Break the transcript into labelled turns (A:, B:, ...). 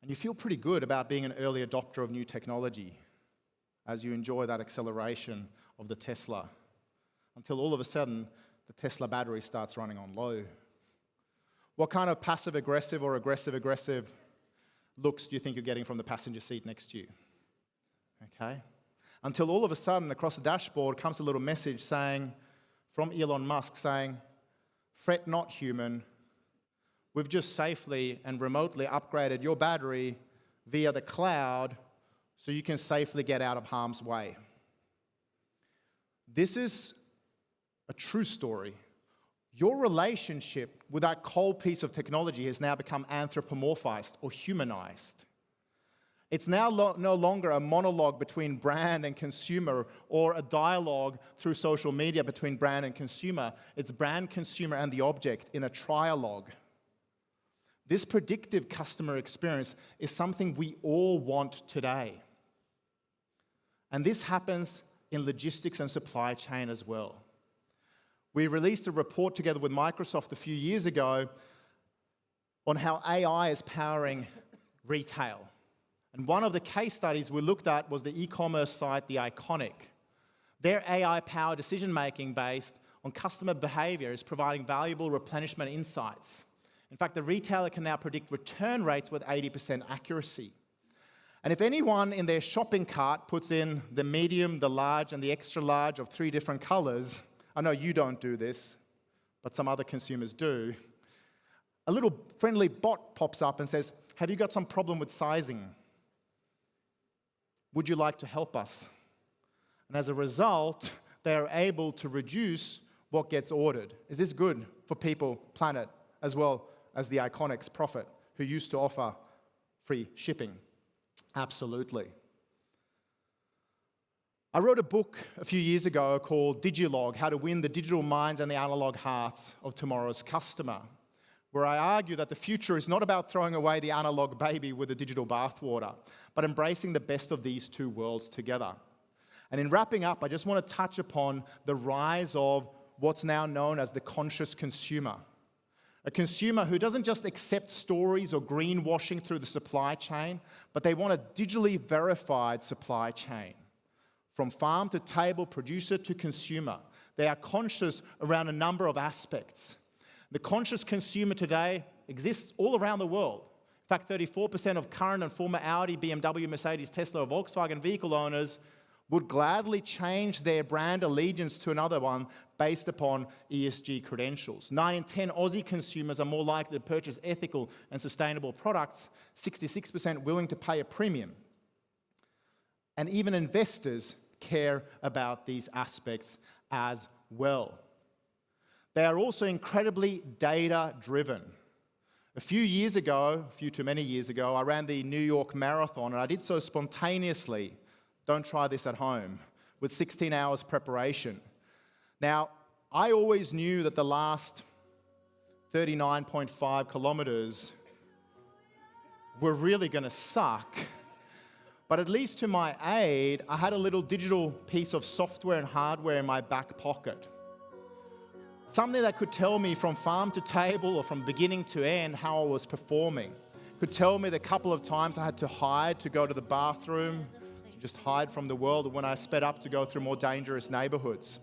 A: And you feel pretty good about being an early adopter of new technology as you enjoy that acceleration of the Tesla, until all of a sudden, the Tesla battery starts running on low. What kind of passive-aggressive or aggressive-aggressive looks do you think you're getting from the passenger seat next to you? Okay? Until all of a sudden, across the dashboard comes a little message from Elon Musk saying, "Fret not, human. We've just safely and remotely upgraded your battery via the cloud so you can safely get out of harm's way." This is a true story. Your relationship with that cold piece of technology has now become anthropomorphized or humanized. It's now no longer a monologue between brand and consumer or a dialogue through social media between brand and consumer. It's brand, consumer, and the object in a trialogue. This predictive customer experience is something we all want today. And this happens in logistics and supply chain as well. We released a report together with Microsoft a few years ago on how AI is powering retail. And one of the case studies we looked at was the e-commerce site, The Iconic. Their AI-powered decision-making based on customer behavior is providing valuable replenishment insights. In fact, the retailer can now predict return rates with 80% accuracy. And if anyone in their shopping cart puts in the medium, the large, and the extra large of 3 different colors, I know you don't do this, but some other consumers do, a little friendly bot pops up and says, "Have you got some problem with sizing? Would you like to help us?" And as a result, they are able to reduce what gets ordered. Is this good for people, planet, as well as the Iconic's profit, who used to offer free shipping? Absolutely. I wrote a book a few years ago called Digilog, How to Win the Digital Minds and the Analog Hearts of Tomorrow's Customer, where I argue that the future is not about throwing away the analog baby with the digital bathwater, but embracing the best of these two worlds together. And in wrapping up, I just want to touch upon the rise of what's now known as the conscious consumer. A consumer who doesn't just accept stories or greenwashing through the supply chain, but they want a digitally verified supply chain. From farm to table, producer to consumer. They are conscious around a number of aspects. The conscious consumer today exists all around the world. In fact, 34% of current and former Audi, BMW, Mercedes, Tesla, or Volkswagen vehicle owners would gladly change their brand allegiance to another one based upon ESG credentials. 9 in 10 Aussie consumers are more likely to purchase ethical and sustainable products, 66% willing to pay a premium. And even investors care about these aspects as well. They are also incredibly data-driven. A few too many years ago, I ran the New York Marathon, and I did so spontaneously. Don't try this at home, with 16 hours preparation. Now, I always knew that the last 39.5 kilometers were really going to suck. But at least to my aid, I had a little digital piece of software and hardware in my back pocket. Something that could tell me from farm to table or from beginning to end how I was performing. Could tell me the couple of times I had to hide to go to the bathroom, to just hide from the world, or when I sped up to go through more dangerous neighborhoods.